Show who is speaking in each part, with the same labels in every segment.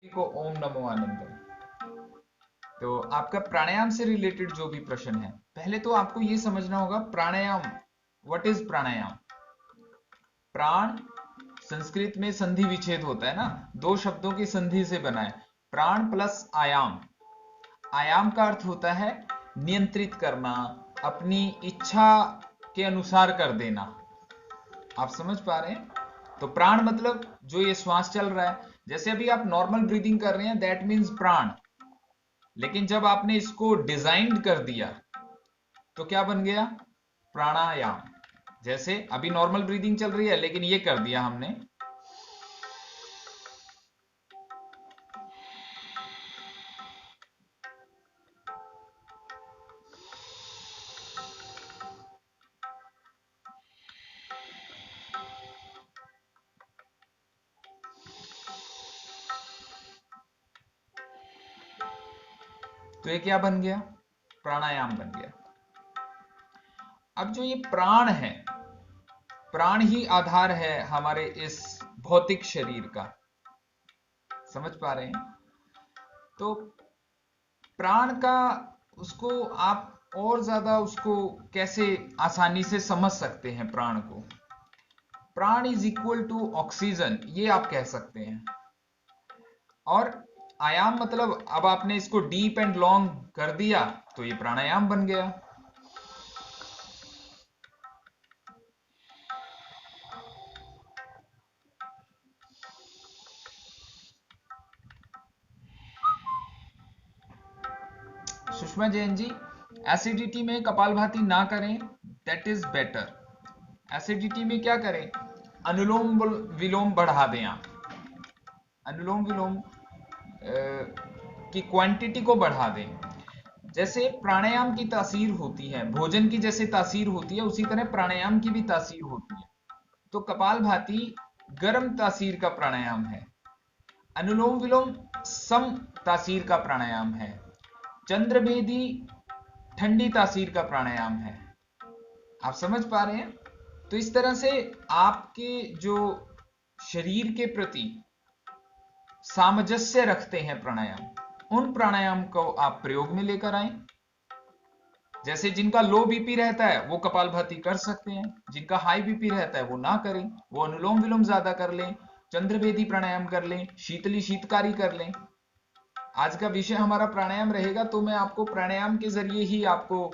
Speaker 1: को ओम नमो आनंद। तो आपका प्राणायाम से रिलेटेड जो भी प्रश्न है, पहले तो आपको ये समझना होगा प्राणायाम, व्हाट इज प्राणायाम। प्राण संस्कृत में संधि विच्छेद होता है ना, दो शब्दों की संधि से बना है, प्राण प्लस आयाम। आयाम का अर्थ होता है नियंत्रित करना, अपनी इच्छा के अनुसार कर देना। आप समझ पा रहे हैं? तो प्राण मतलब जो ये श्वास चल रहा है, जैसे अभी आप नॉर्मल ब्रीदिंग कर रहे हैं, दैट मीन्स प्राण। लेकिन जब आपने इसको डिजाइन कर दिया तो क्या बन गया? प्राणायाम। जैसे अभी नॉर्मल ब्रीदिंग चल रही है, लेकिन ये कर दिया हमने, तो ये क्या बन गया? प्राणायाम बन गया। अब जो ये प्राण है, प्राण ही आधार है हमारे इस भौतिक शरीर का। समझ पा रहे हैं? तो प्राण का, उसको आप और ज्यादा उसको कैसे आसानी से समझ सकते हैं? प्राण को, प्राण इज इक्वल टू ऑक्सीजन, ये आप कह सकते हैं। और आयाम मतलब अब आपने इसको डीप एंड लॉन्ग कर दिया तो ये प्राणायाम बन गया। सुषमा जैन जी, एसिडिटी में कपालभाति ना करें, दैट इज बेटर। एसिडिटी में क्या करें? अनुलोम विलोम बढ़ा दें आप। अनुलोम विलोम की क्वांटिटी को बढ़ा दें। जैसे प्राणायाम की तासीर होती है, भोजन की जैसे तासीर होती है, उसी तरह प्राणायाम की भी तासीर होती है। तो कपालभाति गर्म तासीर का प्राणायाम है, अनुलोम विलोम सम तासीर का प्राणायाम है, चंद्रभेदी ठंडी तासीर का प्राणायाम है। आप समझ पा रहे हैं? तो इस तरह से आपके जो शरीर के प्रति सामंजस्य रखते हैं प्राणायाम, उन प्राणायाम को आप प्रयोग में लेकर आए। जैसे जिनका लो बीपी रहता है वो कपालभाति कर सकते हैं, जिनका हाई बीपी रहता है वो ना करें, वो अनुलोम विलोम ज्यादा कर लें, चंद्रभेदी प्राणायाम कर लें, शीतली शीतकारी कर लें। आज का विषय हमारा प्राणायाम रहेगा, तो मैं आपको प्राणायाम के जरिए ही आपको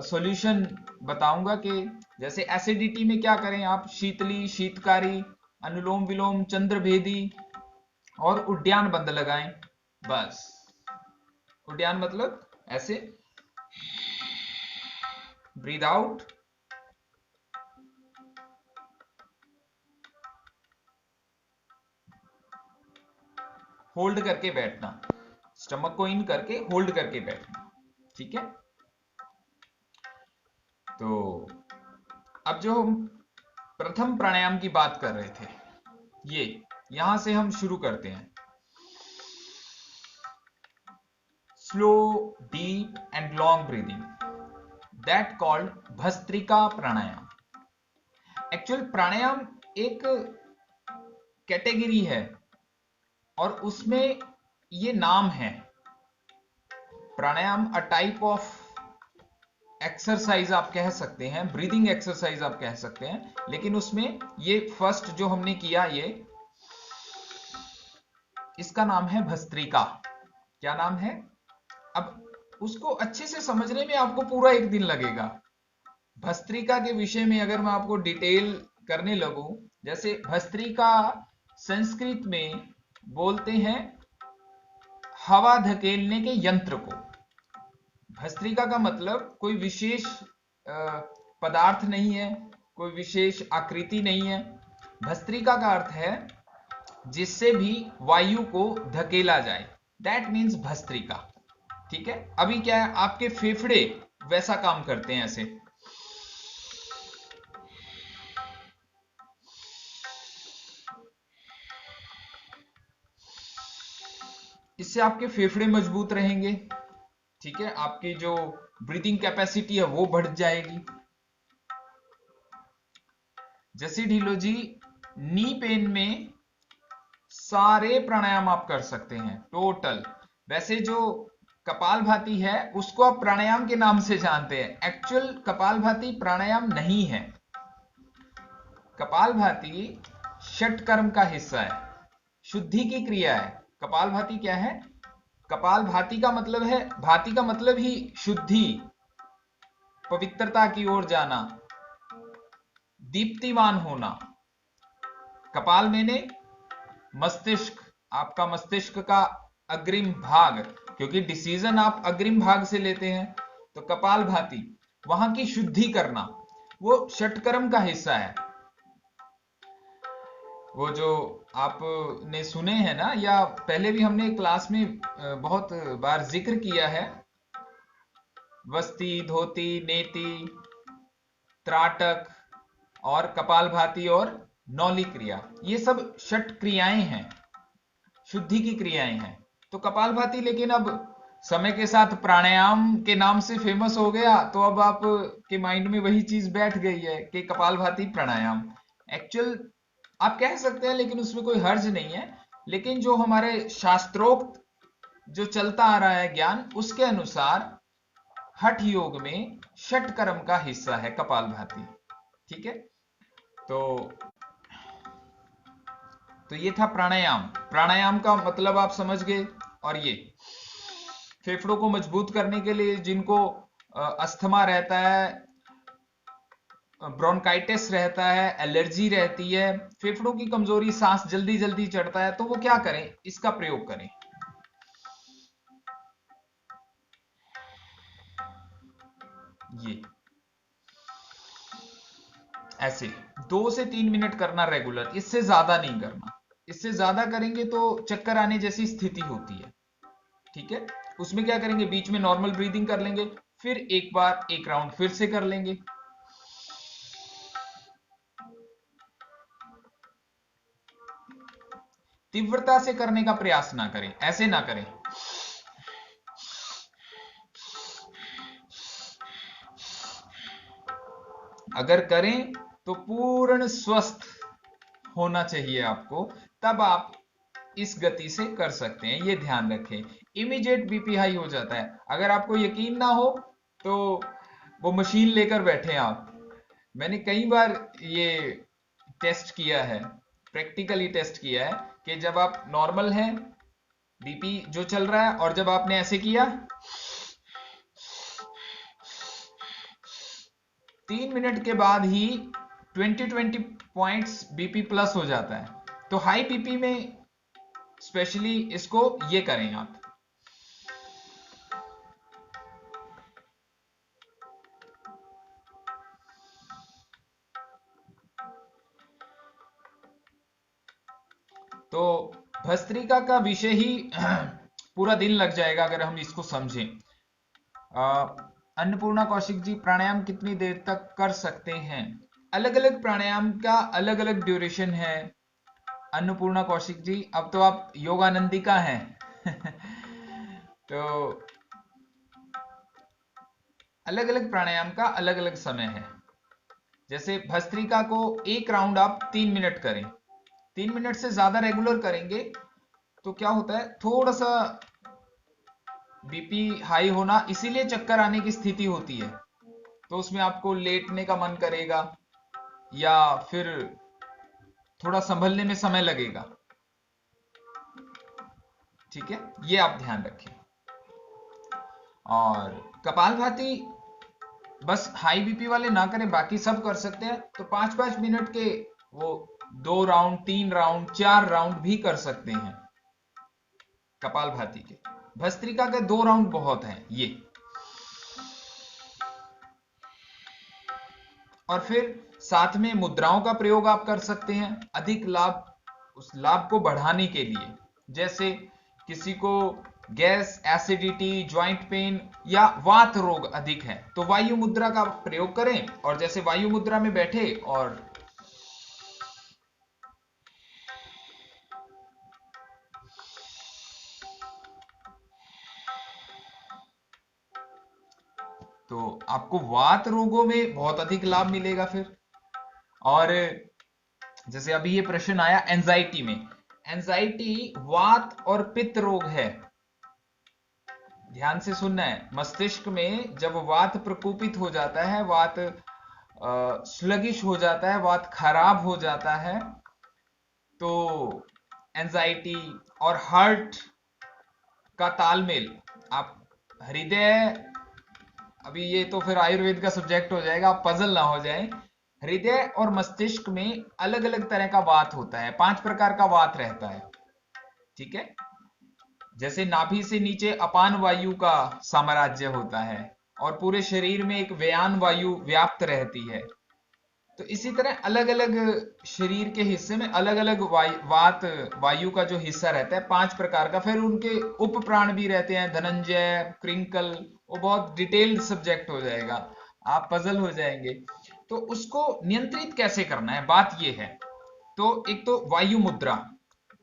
Speaker 1: सॉल्यूशन बताऊंगा कि जैसे एसिडिटी में क्या करें आप, शीतली शीतकारी, अनुलोम विलोम, चंद्रभेदी और उद्यान बंद लगाएं। बस, उद्यान मतलब ऐसे ब्रीद आउट, होल्ड करके बैठना, स्टमक को इन करके होल्ड करके बैठना। ठीक है? तो अब जो हम प्रथम प्राणायाम की बात कर रहे थे, ये यहां से हम शुरू करते हैं। Slow deep and long breathing, that called bhastrika pranayama. Actual pranayama एक कैटेगरी है और उसमें ये नाम है। Pranayama a type of exercise आप कह सकते हैं, ब्रीदिंग एक्सरसाइज आप कह सकते हैं, लेकिन उसमें ये फर्स्ट जो हमने किया, ये इसका नाम है भस्त्रिका। क्या नाम है? अब उसको अच्छे से समझने में आपको पूरा एक दिन लगेगा। भस्त्रिका के विषय में अगर मैं आपको डिटेल करने लगूं, जैसे भस्त्रिका संस्कृत में बोलते हैं हवा धकेलने के यंत्र को। भस्त्रिका का मतलब कोई विशेष पदार्थ नहीं है, कोई विशेष आकृति नहीं है। भस्त्रिका का अर्थ है जिससे भी वायु को धकेला जाए, दैट मीन्स भस्त्रिका। ठीक है? अभी क्या है, आपके फेफड़े वैसा काम करते हैं ऐसे, इससे आपके फेफड़े मजबूत रहेंगे। ठीक है? आपकी जो ब्रीदिंग कैपेसिटी है वो बढ़ जाएगी। जैसे ढीलो जी नी पेन में सारे प्राणायाम आप कर सकते हैं टोटल। वैसे जो कपालभाति है उसको आप प्राणायाम के नाम से जानते हैं, एक्चुअल कपालभाति प्राणायाम नहीं है। कपालभाति षटकर्म का हिस्सा है, शुद्धि की क्रिया है। कपालभाति क्या है? कपालभाति का मतलब है, भाति का मतलब ही शुद्धि, पवित्रता की ओर जाना, दीप्तिमान होना। कपाल मैंने मस्तिष्क, आपका मस्तिष्क का अग्रिम भाग, क्योंकि डिसीजन आप अग्रिम भाग से लेते हैं। तो कपालभाति वहां की शुद्धि करना, वो षटकर्म का हिस्सा है। वो जो आपने सुने हैं ना, या पहले भी हमने क्लास में बहुत बार जिक्र किया है, वस्ती, धोती, नेति, त्राटक और कपालभाति और नौली क्रिया, ये सब षट क्रियाएं हैं, शुद्धि की क्रियाएं हैं। तो कपालभाति लेकिन अब समय के साथ प्राणायाम के नाम से फेमस हो गया, तो अब आप के माइंड में वही चीज बैठ गई है कि कपालभाति प्राणायाम। एक्चुअल आप कह सकते हैं, लेकिन उसमें कोई हर्ज नहीं है। लेकिन जो हमारे शास्त्रोक्त जो चलता आ रहा है ज्ञान, उसके अनुसार हठ योग में षटकर्म का हिस्सा है कपालभाति। ठीक है, तो ये था प्राणायाम। प्राणायाम का मतलब आप समझ गए। और ये फेफड़ों को मजबूत करने के लिए, जिनको अस्थमा रहता है, ब्रोंकाइटिस रहता है, एलर्जी रहती है, फेफड़ों की कमजोरी, सांस जल्दी जल्दी चढ़ता है, तो वो क्या करें? इसका प्रयोग करें। ये ऐसे 2 से 3 मिनट करना रेगुलर, इससे ज्यादा नहीं करना। इससे ज्यादा करेंगे तो चक्कर आने जैसी स्थिति होती है। ठीक है, उसमें क्या करेंगे, बीच में नॉर्मल ब्रीदिंग कर लेंगे, फिर एक बार एक राउंड फिर से कर लेंगे। तीव्रता से करने का प्रयास ना करें, ऐसे ना करें। अगर करें तो पूर्ण स्वस्थ होना चाहिए आपको, तब आप इस गति से कर सकते हैं। ये ध्यान रखें, इमीडिएट बीपी हाई हो जाता है। अगर आपको यकीन ना हो तो वो मशीन लेकर बैठे आप। मैंने कई बार ये टेस्ट किया है, प्रैक्टिकली टेस्ट किया है, कि जब आप नॉर्मल हैं, बीपी जो चल रहा है, और जब आपने ऐसे किया 3 मिनट के बाद ही 20 पॉइंट्स बीपी प्लस हो जाता है। तो हाई बीपी में स्पेशली इसको ये करें आप। तो भस्त्रिका का विषय ही पूरा दिन लग जाएगा अगर हम इसको समझें। अन्नपूर्णा कौशिक जी, प्राणायाम कितनी देर तक कर सकते हैं? अलग अलग प्राणायाम का अलग अलग ड्यूरेशन है। अन्नपूर्णा कौशिक जी, अब तो आप योगानंदिका हैं तो अलग अलग प्राणायाम का अलग अलग समय है। जैसे भस्त्रिका को एक राउंड आप 3 मिनट करें, 3 मिनट से ज्यादा रेगुलर करेंगे तो क्या होता है, थोड़ा सा बीपी हाई होना, इसीलिए चक्कर आने की स्थिति होती है। तो उसमें आपको लेटने का मन करेगा, या फिर थोड़ा संभलने में समय लगेगा। ठीक है, ये आप ध्यान रखें। और कपालभाति बस हाई बीपी वाले ना करें, बाकी सब कर सकते हैं। तो 5-5 मिनट के वो 2 राउंड, 3 राउंड, 4 राउंड भी कर सकते हैं कपालभाति के। भस्त्रिका के 2 राउंड बहुत हैं ये। और फिर साथ में मुद्राओं का प्रयोग आप कर सकते हैं, अधिक लाभ, उस लाभ को बढ़ाने के लिए। जैसे किसी को गैस, एसिडिटी, ज्वाइंट पेन या वात रोग अधिक है, तो वायु मुद्रा का प्रयोग करें, और जैसे वायु मुद्रा में बैठे और तो आपको वात रोगों में बहुत अधिक लाभ मिलेगा फिर। और जैसे अभी ये प्रश्न आया एंजाइटी में, एंजाइटी वात और पित्त रोग है। ध्यान से सुनना है, मस्तिष्क में जब वात प्रकोपित हो जाता है, वात स्लगिश हो जाता है, वात खराब हो जाता है, तो एंजाइटी और हार्ट का तालमेल, आप हृदय, अभी ये तो फिर आयुर्वेद का सब्जेक्ट हो जाएगा, आप पजल ना हो जाए। हृदय और मस्तिष्क में अलग अलग तरह का वात होता है, 5 प्रकार का वात रहता है, ठीक है। जैसे नाभि से नीचे अपान वायु का साम्राज्य होता है और पूरे शरीर में एक व्यान वायु व्याप्त रहती है, तो इसी तरह अलग अलग शरीर के हिस्से में अलग अलग वात वायु का जो हिस्सा रहता है 5 प्रकार का। फिर उनके उप प्राण भी रहते हैं, धनंजय, क्रिंकल, वो बहुत डिटेल्ड सब्जेक्ट हो जाएगा, आप पजल हो जाएंगे। तो उसको नियंत्रित कैसे करना है, बात ये है। तो एक तो वायु मुद्रा,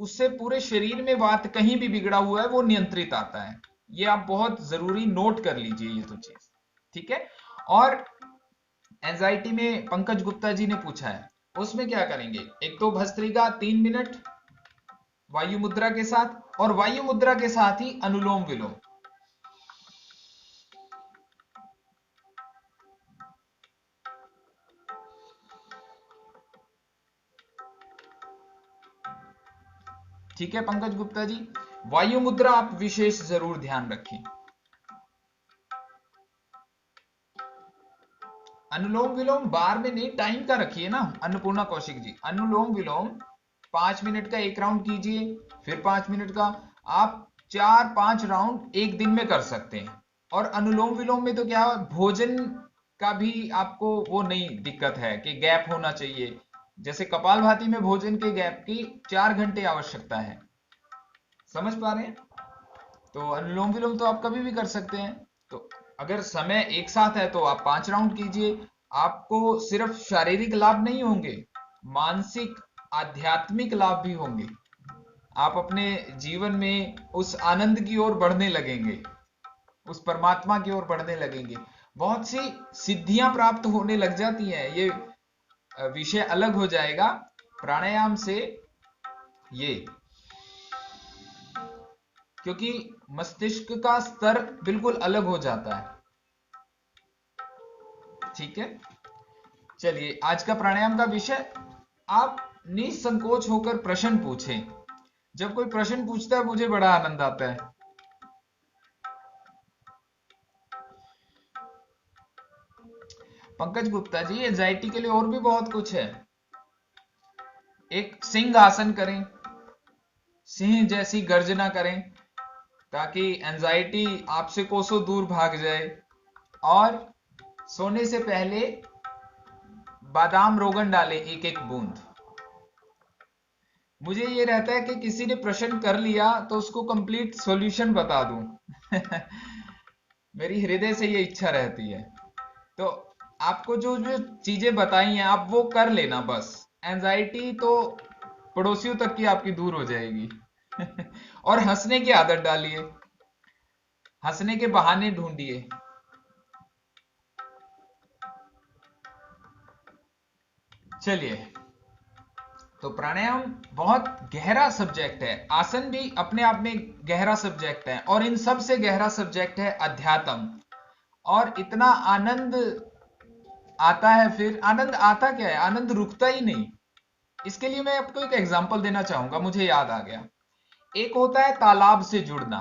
Speaker 1: उससे पूरे शरीर में वात कहीं भी बिगड़ा हुआ है वो नियंत्रित आता है, ये आप बहुत जरूरी नोट कर लीजिए ये तो चीज, ठीक है। और एंजाइटी में पंकज गुप्ता जी ने पूछा है, उसमें क्या करेंगे, एक तो भस्त्रिका 3 मिनट वायु मुद्रा के साथ, और वायु मुद्रा के साथ ही अनुलोम विलोम। ठीक है पंकज गुप्ता जी, वायु मुद्रा आप विशेष जरूर ध्यान रखें। अनुलोम विलोम बार में नहीं, टाइम का रखिए ना अन्नपूर्णा कौशिक जी। अनुलोम विलोम 5 मिनट का एक राउंड कीजिए, फिर 5 मिनट का, आप 4-5 राउंड एक दिन में कर सकते हैं। और अनुलोम विलोम में तो क्या, भोजन का भी आपको वो नहीं दिक्कत है कि गैप होना चाहिए, जैसे कपालभाति में भोजन के गैप की 4 घंटे आवश्यकता है, समझ पा रहे हैं। तो अनुलोम विलोम तो आप कभी भी कर सकते हैं। तो अगर समय एक साथ है तो आप 5 राउंड कीजिए, आपको सिर्फ शारीरिक लाभ नहीं होंगे, मानसिक आध्यात्मिक लाभ भी होंगे। आप अपने जीवन में उस आनंद की ओर बढ़ने लगेंगे, उस परमात्मा की ओर बढ़ने लगेंगे, बहुत सी सिद्धियां प्राप्त होने लग जाती हैं। ये विषय अलग हो जाएगा प्राणायाम से, ये क्योंकि मस्तिष्क का स्तर बिल्कुल अलग हो जाता है, ठीक है। चलिए आज का प्राणायाम का विषय, आप निसंकोच होकर प्रश्न पूछें। जब कोई प्रश्न पूछता है मुझे बड़ा आनंद आता है। पंकज गुप्ता जी, एंजाइटी के लिए और भी बहुत कुछ है। एक सिंह आसन करें, सिंह जैसी गर्जना करें, ताकि एंजाइटी आपसे कोसों दूर भाग जाए। और सोने से पहले बादाम रोगन डालें 1-1 बूंद। मुझे ये रहता है कि किसी ने प्रश्न कर लिया तो उसको कंप्लीट सॉल्यूशन बता दूं मेरी हृदय से ये इच्छा रहती है। तो आपको जो जो चीजें बताई हैं आप वो कर लेना बस, एंजाइटी तो पड़ोसियों तक की आपकी दूर हो जाएगी और हंसने की आदत डालिए, हंसने के बहाने ढूंढिए। चलिए, तो प्राणायाम बहुत गहरा सब्जेक्ट है, आसन भी अपने आप में गहरा सब्जेक्ट है, और इन सब से गहरा सब्जेक्ट है अध्यात्म। और इतना आनंद आता है, फिर आनंद आता क्या है, आनंद रुकता ही नहीं। इसके लिए मैं आपको एक एग्जांपल देना चाहूंगा, मुझे याद आ गया। एक होता है तालाब से जुड़ना।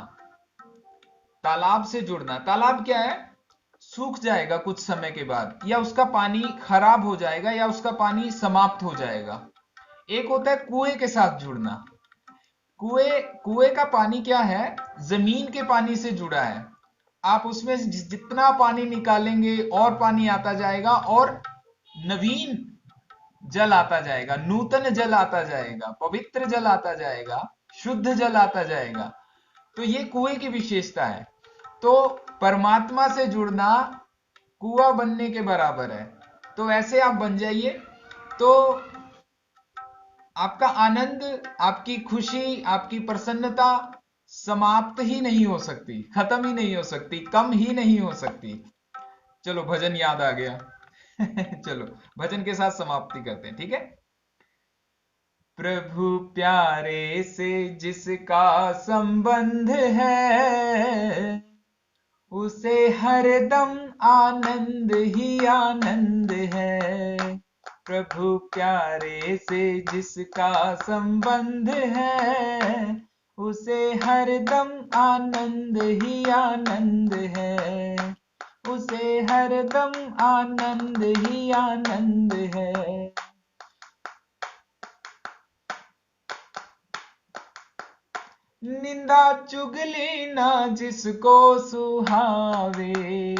Speaker 1: तालाब से जुड़ना, तालाब क्या है, सूख जाएगा कुछ समय के बाद, या उसका पानी खराब हो जाएगा, या उसका पानी समाप्त हो जाएगा। एक होता है कुएं के साथ जुड़ना। कुएं का पानी क्या है, जमीन के पानी से जुड़ा है। आप उसमें जितना पानी निकालेंगे और पानी आता जाएगा, और नवीन जल आता जाएगा, नूतन जल आता जाएगा, पवित्र जल आता जाएगा, शुद्ध जल आता जाएगा। तो ये कुएं की विशेषता है। तो परमात्मा से जुड़ना कुआं बनने के बराबर है। तो ऐसे आप बन जाइए, तो आपका आनंद, आपकी खुशी, आपकी प्रसन्नता समाप्त ही नहीं हो सकती, खत्म ही नहीं हो सकती, कम ही नहीं हो सकती। चलो भजन याद आ गया चलो भजन के साथ समाप्ति करते हैं, ठीक है। प्रभु प्यारे से जिसका संबंध है, उसे हरदम आनंद ही आनंद है। प्रभु प्यारे से जिसका संबंध है, उसे हरदम आनंद ही आनंद है। उसे हरदम आनंद ही आनंद है। निंदा चुगली ना जिसको सुहावे,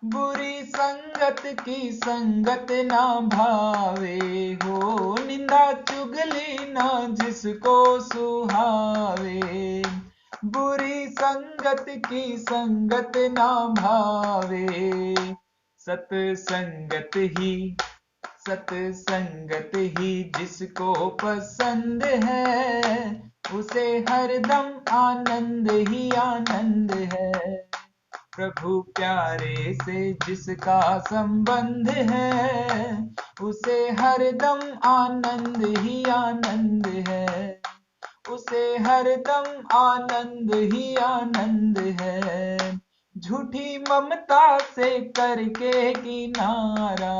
Speaker 1: बुरी संगत की संगत ना भावे हो। निंदा चुगली ना जिसको सुहावे, बुरी संगत की संगत ना भावे। सत्संगत ही जिसको पसंद है, उसे हरदम आनंद ही आनंद है। प्रभु प्यारे से जिसका संबंध है, उसे हरदम आनंद ही आनंद है। उसे हरदम आनंद ही आनंद है। झूठी ममता से करके किनारा,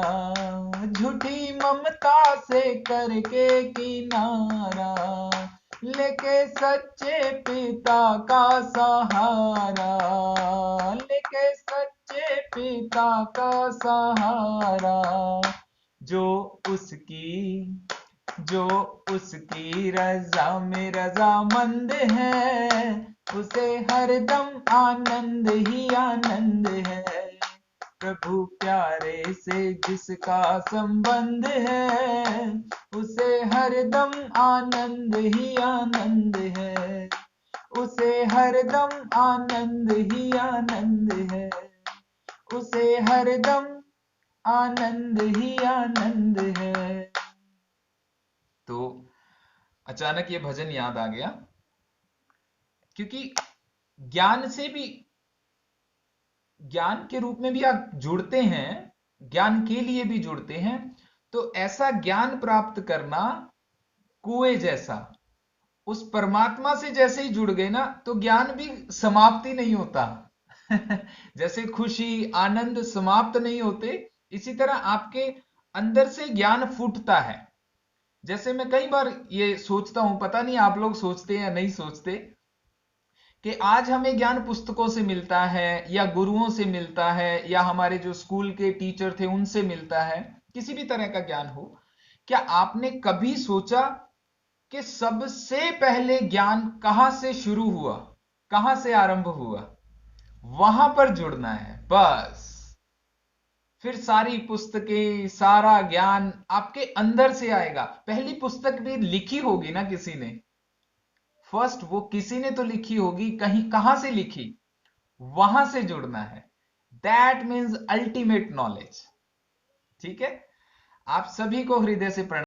Speaker 1: झूठी ममता से करके किनारा, लेके सच्चे पिता का सहारा, लेके सच्चे पिता का सहारा। जो उसकी रजा में रजामंद है, उसे हरदम आनंद ही आनंद है। प्रभु प्यारे से जिसका संबंध है, उसे हरदम आनंद ही आनंद है। उसे हरदम आनंद ही आनंद है। उसे हरदम आनंद ही आनंद है। तो अचानक ये भजन याद आ गया, क्योंकि ज्ञान से भी, ज्ञान के रूप में भी आप जुड़ते हैं, ज्ञान के लिए भी जुड़ते हैं। तो ऐसा ज्ञान प्राप्त करना कुएं जैसा, उस परमात्मा से जैसे ही जुड़ गए ना, तो ज्ञान भी समाप्ति नहीं होता। जैसे खुशी आनंद समाप्त नहीं होते, इसी तरह आपके अंदर से ज्ञान फूटता है। जैसे मैं कई बार ये सोचता हूं, पता नहीं आप लोग सोचते हैं या नहीं सोचते, कि आज हमें ज्ञान पुस्तकों से मिलता है या गुरुओं से मिलता है या हमारे जो स्कूल के टीचर थे उनसे मिलता है, किसी भी तरह का ज्ञान हो। क्या आपने कभी सोचा कि सबसे पहले ज्ञान कहां से शुरू हुआ, कहां से आरंभ हुआ? वहां पर जुड़ना है बस। फिर सारी पुस्तकें, सारा ज्ञान आपके अंदर से आएगा। पहली पुस्तक भी लिखी होगी ना किसी ने, फर्स्ट वो किसी ने तो लिखी होगी, कहीं कहां से लिखी, वहां से जुड़ना है। That means ultimate knowledge. ठीक है, आप सभी को हृदय से प्रणाम।